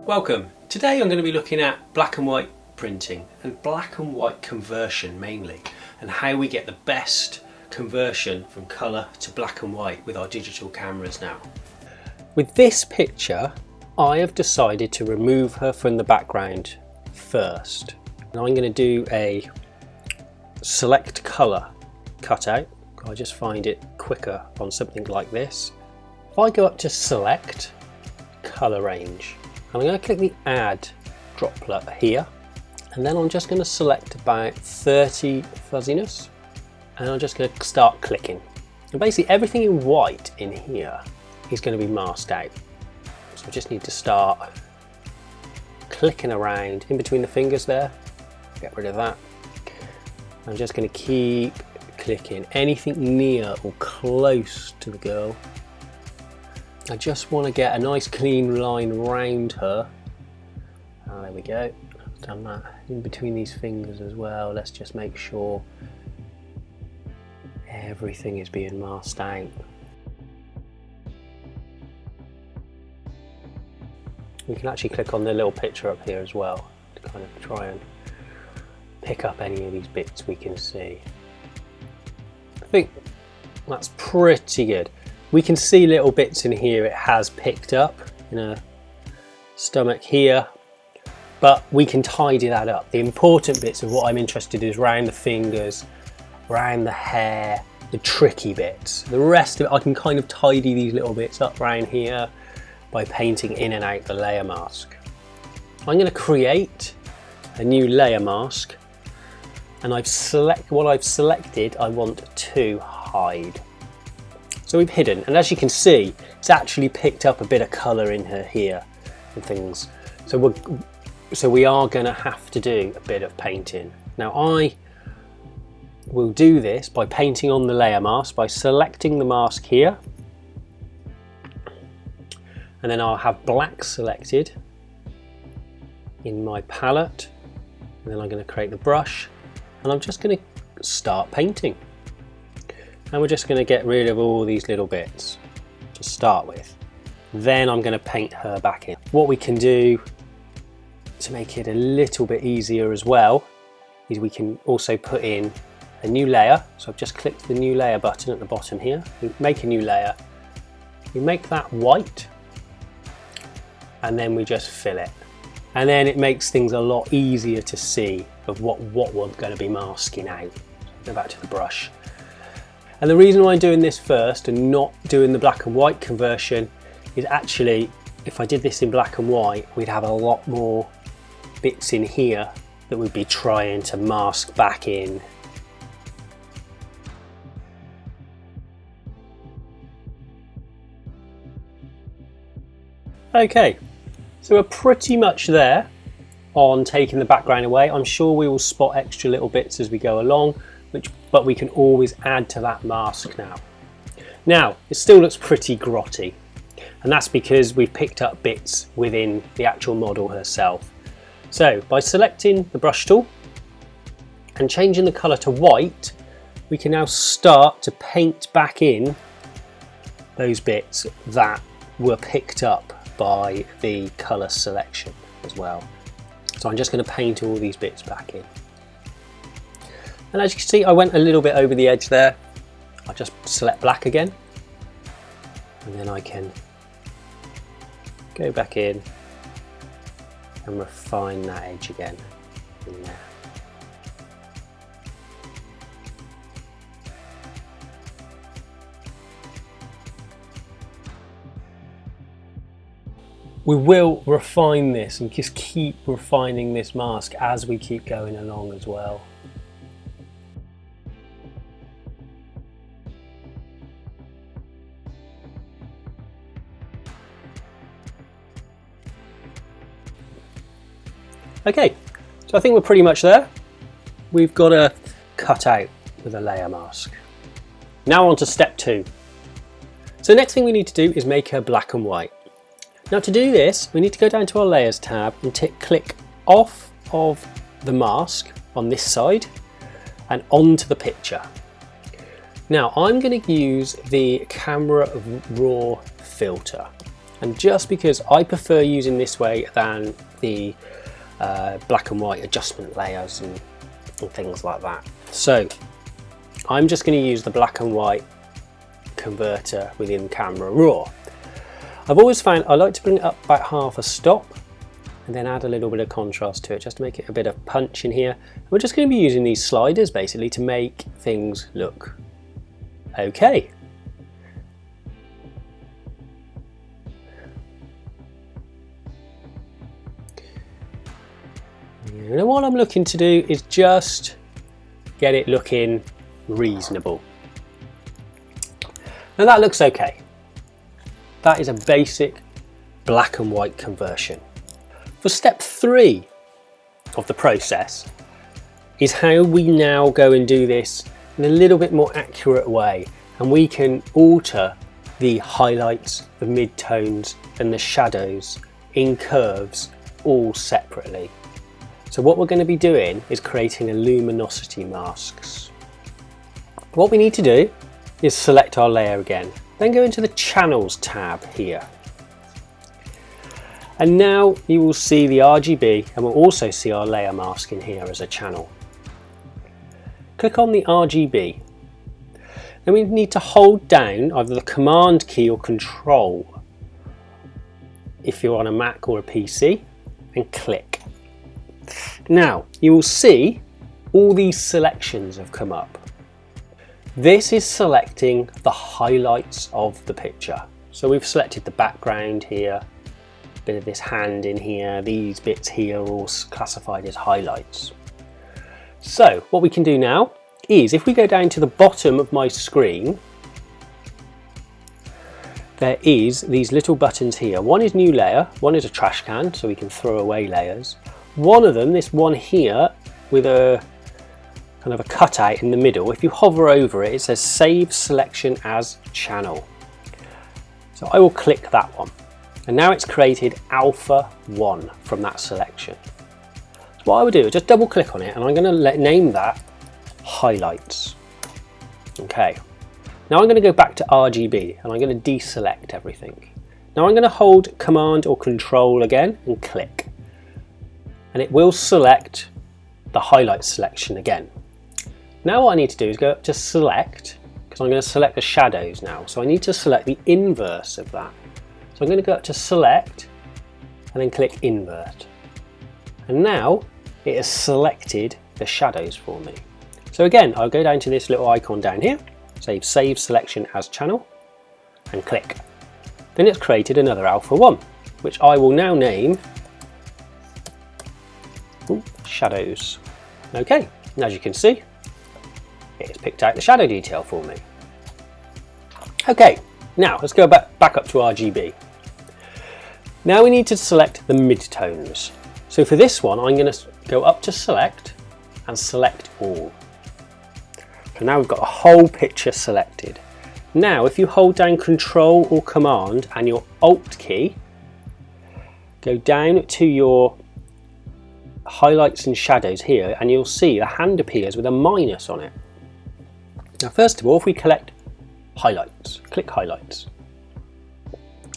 Welcome. Today I'm going to be looking at black and white printing and black and white conversion mainly, and how we get the best conversion from colour to black and white with our digital cameras now. With this picture, I have decided to remove her from the background first. And I'm going to do a select colour cutout. I just find it quicker on something like this. If I go up to select colour range, I'm going to click the add droplet here, and then I'm just going to select about 30 fuzziness, and I'm just going to start clicking. And basically everything in white in here is going to be masked out. So I just need to start clicking around in between the fingers there, get rid of that. I'm just going to keep clicking anything near or close to the girl. I just want to get a nice clean line around her. Oh, there we go. Done that in between these fingers as well. Let's just make sure everything is being masked out. We can actually click on the little picture up here as well to kind of try and pick up any of these bits we can see. I think that's pretty good. We can see little bits in here it has picked up in her stomach here, but we can tidy that up. The important bits of what I'm interested in is around the fingers, around the hair, the tricky bits. The rest of it, I can kind of tidy these little bits up around here by painting in and out the layer mask. I'm going to create a new layer mask, and what I've selected I want to hide. So we've hidden, and as you can see, it's actually picked up a bit of colour in her here and things. So we are going to have to do a bit of painting. Now I will do this by painting on the layer mask, by selecting the mask here, and then I'll have black selected in my palette, and then I'm going to create the brush, and I'm just going to start painting. And we're just going to get rid of all these little bits to start with. Then I'm going to paint her back in. What we can do to make it a little bit easier as well is we can also put in a new layer. So I've just clicked the new layer button at the bottom here. We make a new layer. We make that white, and then we just fill it. And then it makes things a lot easier to see of what we're going to be masking out. Go back to the brush. And the reason why I'm doing this first and not doing the black and white conversion is actually, if I did this in black and white, we'd have a lot more bits in here that we'd be trying to mask back in. Okay, so we're pretty much there on taking the background away. I'm sure we will spot extra little bits as we go along, but we can always add to that mask now. Now, it still looks pretty grotty, and that's because we've picked up bits within the actual model herself. So by selecting the brush tool and changing the colour to white, we can now start to paint back in those bits that were picked up by the colour selection as well. So I'm just going to paint all these bits back in. And as you can see, I went a little bit over the edge there. I'll just select black again, and then I can go back in and refine that edge again in there. We will refine this and just keep refining this mask as we keep going along as well. Okay, so I think we're pretty much there. We've got to cut out with a layer mask. Now on to step 2. So the next thing we need to do is make her black and white. Now to do this, we need to go down to our layers tab and click off of the mask on this side, and onto the picture. Now I'm going to use the camera raw filter, and just because I prefer using this way than the black and white adjustment layers and things like that, so I'm just going to use the black and white converter within camera raw. I've always found I like to bring it up about half a stop and then add a little bit of contrast to it just to make it a bit of punch in here. We're just going to be using these sliders basically to make things look okay. And what I'm looking to do is just get it looking reasonable. Now that looks okay. That is a basic black and white conversion. For step 3 of the process is how we now go and do this in a little bit more accurate way, and we can alter the highlights, the midtones and the shadows in curves all separately. So what we're going to be doing is creating a luminosity masks. What we need to do is select our layer again, then go into the channels tab here. And now you will see the RGB, and we'll also see our layer mask in here as a channel. Click on the RGB. Then we need to hold down either the Command key or Control if you're on a Mac or a PC, and click. Now you will see all these selections have come up. This is selecting the highlights of the picture. So we've selected the background here, a bit of this hand in here, these bits here are all classified as highlights. So what we can do now is, if we go down to the bottom of my screen, there is these little buttons here. One is new layer, one is a trash can, so we can throw away layers. One of them, this one here, with a kind of a cutout in the middle, if you hover over it, it says save selection as channel. So I will click that one, and now it's created alpha 1 from that selection. So what I would do is just double click on it, and I'm going to name that highlights. Okay, now I'm going to go back to RGB and I'm going to deselect everything. Now I'm going to hold Command or Control again and click, and it will select the highlight selection again. Now what I need to do is go up to select, because I'm going to select the shadows now, so I need to select the inverse of that. So I'm going to go up to select and then click invert, and now it has selected the shadows for me. So again, I'll go down to this little icon down here, save selection as channel, and click. Then it's created another alpha 1, which I will now name shadows. Okay, and as you can see, it has picked out the shadow detail for me. Okay, now let's go back up to RGB. Now we need to select the midtones. So for this one, I'm going to go up to select and select all. So now we've got a whole picture selected. Now if you hold down Control or Command and your Alt key, go down to your highlights and shadows here, and you'll see the hand appears with a minus on it. Now first of all, if we select highlights, click highlights.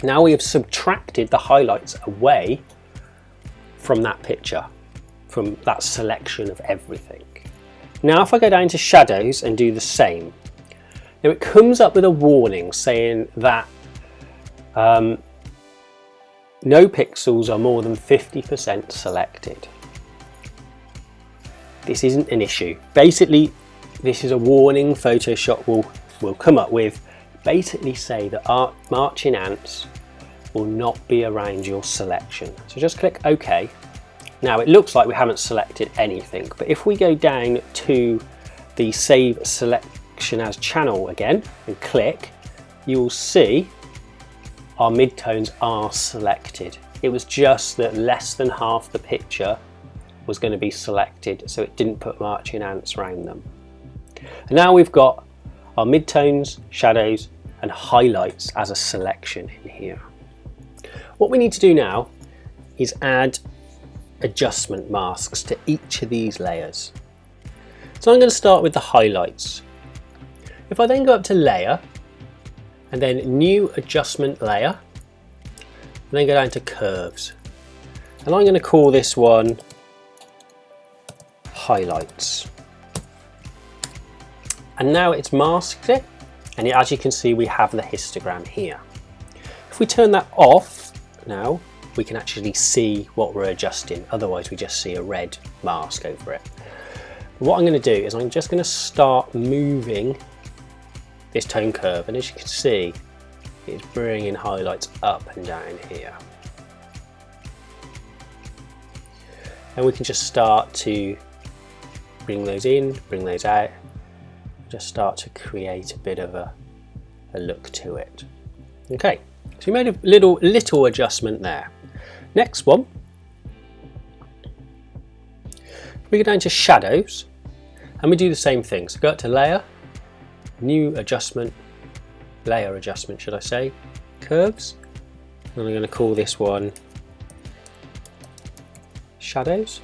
Now we have subtracted the highlights away from that picture, from that selection of everything. Now if I go down to shadows and do the same, now it comes up with a warning saying that no pixels are more than 50% selected. This isn't an issue. Basically, this is a warning Photoshop will come up with, basically say that marching ants will not be around your selection. So just click OK. Now it looks like we haven't selected anything, but if we go down to the save selection as channel again and click, you will see our midtones are selected. It was just that less than half the picture was going to be selected, so it didn't put marching ants around them. And now we've got our midtones, shadows and highlights as a selection in here. What we need to do now is add adjustment masks to each of these layers. So I'm going to start with the highlights. If I then go up to layer and then new adjustment layer, and then go down to curves, and I'm going to call this one highlights. And now it's masked it, and as you can see we have the histogram here. If we turn that off now, we can actually see what we're adjusting, otherwise we just see a red mask over it. What I'm going to do is I'm just going to start moving this tone curve, and as you can see it's bringing highlights up and down here. And we can just start to bring those in, bring those out, just start to create a bit of a look to it. Okay, so we made a little adjustment there. Next one, we go down to shadows and we do the same thing. So go up to layer, new adjustment, layer adjustment should I say, curves, and I'm going to call this one shadows.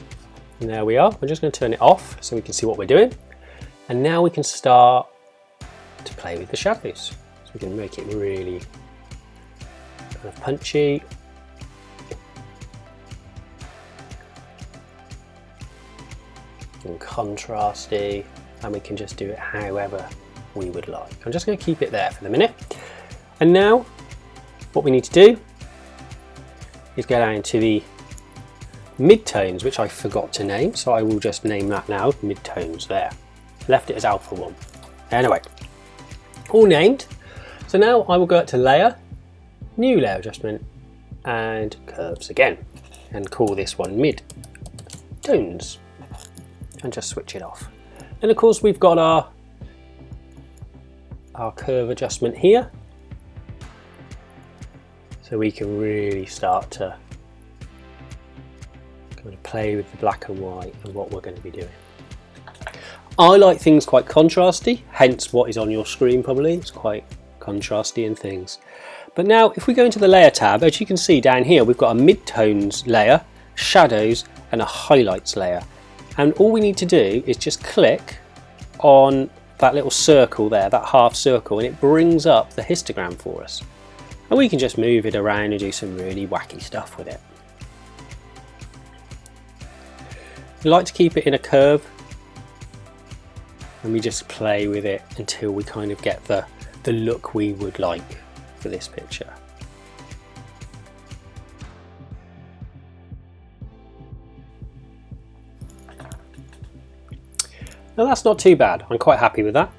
And there we are. We're just going to turn it off so we can see what we're doing. And now we can start to play with the shadows. So we can make it really kind of punchy. And contrasty, and we can just do it however we would like. I'm just going to keep it there for the minute. And now what we need to do is go down to the midtones, which I forgot to name, so I will just name that now, midtones there. Left it as alpha 1. Anyway, all named. So now I will go up to layer, new layer adjustment, and curves again, and call this one midtones. And just switch it off. And of course we've got our curve adjustment here, so we can really start to kind of play with the black and white and what we're going to be doing. I like things quite contrasty, hence what is on your screen probably, it's quite contrasty and things. But now if we go into the layer tab, as you can see down here we've got a midtones layer, shadows and a highlights layer. And all we need to do is just click on that little circle there, that half circle, and it brings up the histogram for us. And we can just move it around and do some really wacky stuff with it. We like to keep it in a curve, and we just play with it until we kind of get the look we would like for this picture. Now that's not too bad, I'm quite happy with that.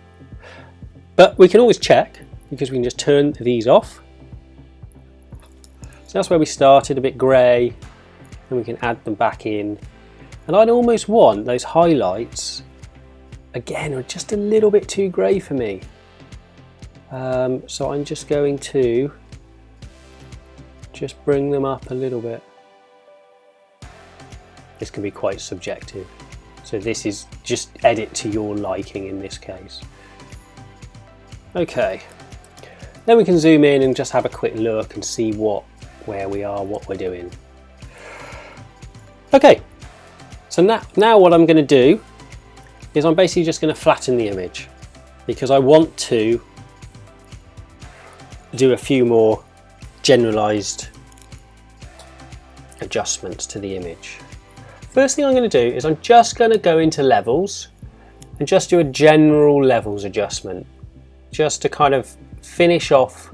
But we can always check, because we can just turn these off. So that's where we started, a bit grey, and we can add them back in. And I'd almost want those highlights, again, are just a little bit too grey for me. So I'm just going to just bring them up a little bit. This can be quite subjective. So this is just edit to your liking in this case. Okay, then we can zoom in and just have a quick look and see where we are, what we're doing. Okay, so now what I'm going to do is I'm basically just going to flatten the image, because I want to do a few more generalized adjustments to the image. First thing I'm going to do is I'm just going to go into levels and just do a general levels adjustment, just to kind of finish off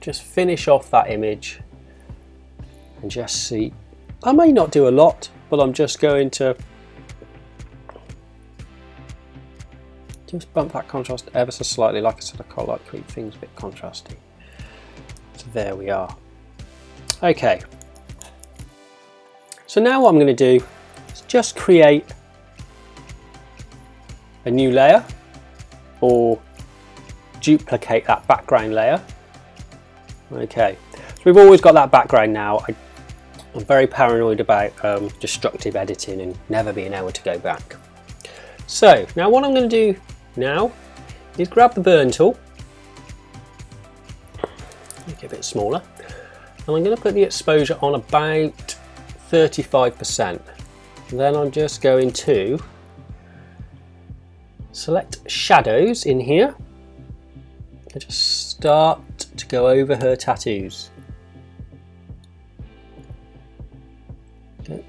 that image and just see. I may not do a lot, but I'm just going to just bump that contrast ever so slightly. Like I said, I quite like to keep things a bit contrasty. So there we are. Okay, so now what I'm going to do is just create a new layer, or duplicate that background layer. Okay, so we've always got that background now. I'm very paranoid about destructive editing and never being able to go back. So now what I'm going to do now is grab the burn tool, make it a bit smaller, and I'm going to put the exposure on about 35%. And then I'm just going to select shadows in here and just start to go over her tattoos. Okay.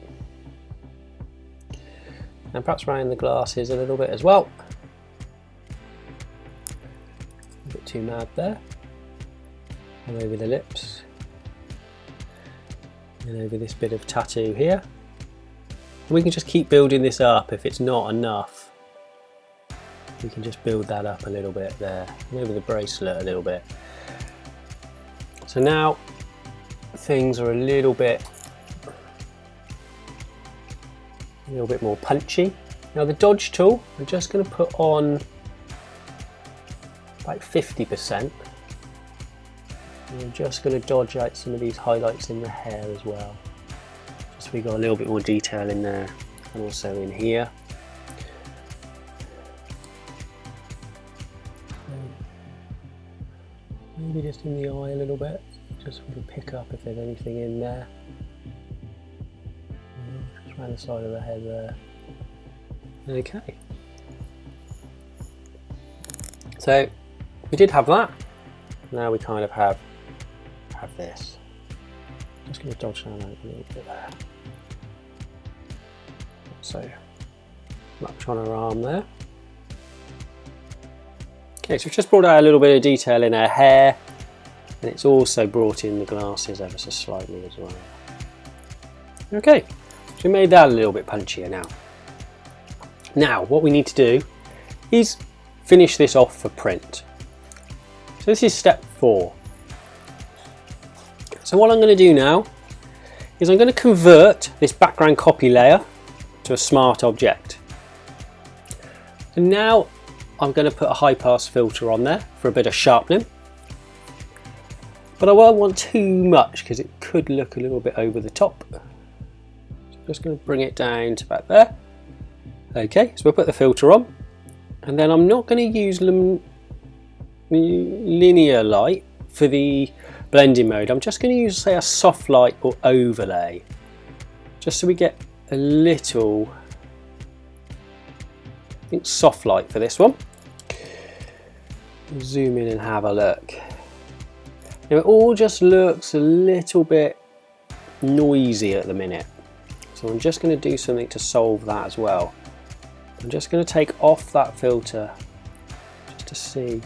And perhaps around the glasses a little bit as well. A bit too mad there. And over the lips. And over this bit of tattoo here. And we can just keep building this up. If it's not enough, we can just build that up a little bit there. And over the bracelet a little bit. So now things are a little bit more punchy. Now the dodge tool, I'm just going to put on like 50%. And I'm just going to dodge out some of these highlights in the hair as well. Just so we got a little bit more detail in there and also in here. Maybe just in the eye a little bit, just so we can pick up if there's anything in there. Just around the side of the head there. Okay. So we did have that. Now we kind of have this. Just going to dodge down a little bit there. So much on her arm there. Okay, so we've just brought out a little bit of detail in her hair, and it's also brought in the glasses ever so slightly as well. Okay, so we made that a little bit punchier now. Now, what we need to do is finish this off for print. So this is step 4. So what I'm going to do now is I'm going to convert this background copy layer to a smart object. And now I'm going to put a high pass filter on there for a bit of sharpening. But I won't want too much because it could look a little bit over the top. So I'm just going to bring it down to about there. Okay, so we'll put the filter on. And then I'm not going to use linear light for the blending mode. I'm just going to use, say, a soft light or overlay. Just so we get a little, I think, soft light for this one. Zoom in and have a look. Now it all just looks a little bit noisy at the minute. So I'm just going to do something to solve that as well. I'm just going to take off that filter just to see.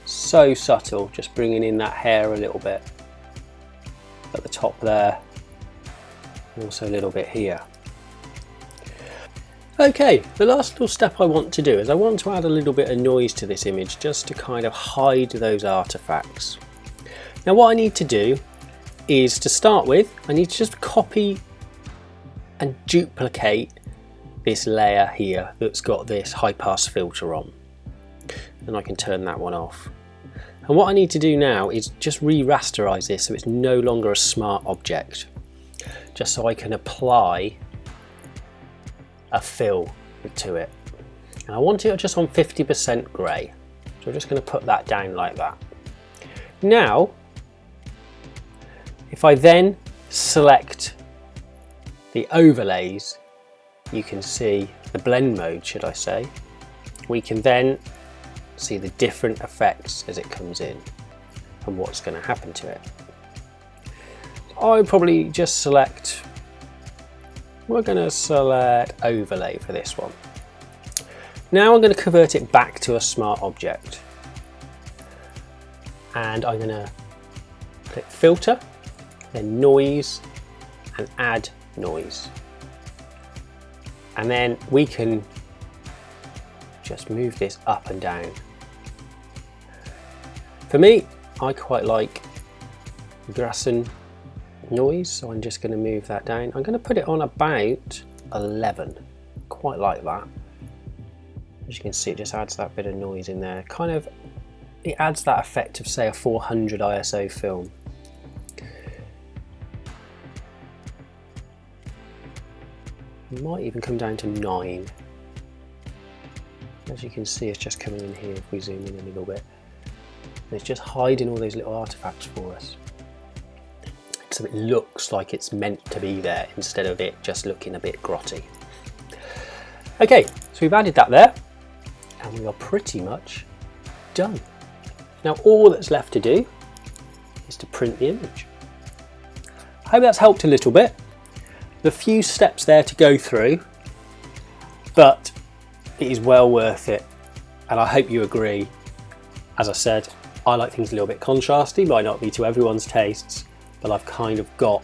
So subtle, just bringing in that hair a little bit at the top there, and also a little bit here. Okay, the last little step I want to do is I want to add a little bit of noise to this image just to kind of hide those artifacts. Now what I need to do is, to start with, I need to just copy and duplicate this layer here that's got this high pass filter on, and I can turn that one off. And what I need to do now is just re-rasterize this so it's no longer a smart object, just so I can apply a fill to it. And I want it just on 50% grey, so I'm just going to put that down like that. Now if I then select the overlays, you can see the blend mode, should I say, we can then see the different effects as it comes in and what's going to happen to it. I would probably just select, we're going to select overlay for this one. Now I'm going to convert it back to a smart object, and I'm going to click filter, then noise, and add noise. And then we can just move this up and down. For me, I quite like grass and noise, so I'm just going to move that down. I'm going to put it on about 11, quite like that. As you can see, it just adds that bit of noise in there. Kind of, it adds that effect of, say, a 400 ISO film. It might even come down to 9. As you can see, it's just coming in here if we zoom in a little bit. And it's just hiding all those little artifacts for us. so it looks like it's meant to be there instead of it just looking a bit grotty. Okay, so we've added that there and we are pretty much done. Now all that's left to do is to print the image. I hope that's helped a little bit. The few steps there to go through, but it is well worth it, and I hope you agree. As I said, I like things a little bit contrasty, might not be to everyone's tastes, but I've kind of got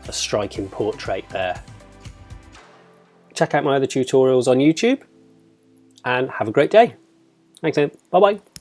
a striking portrait there. Check out my other tutorials on YouTube and have a great day. Thanks, then. Bye bye.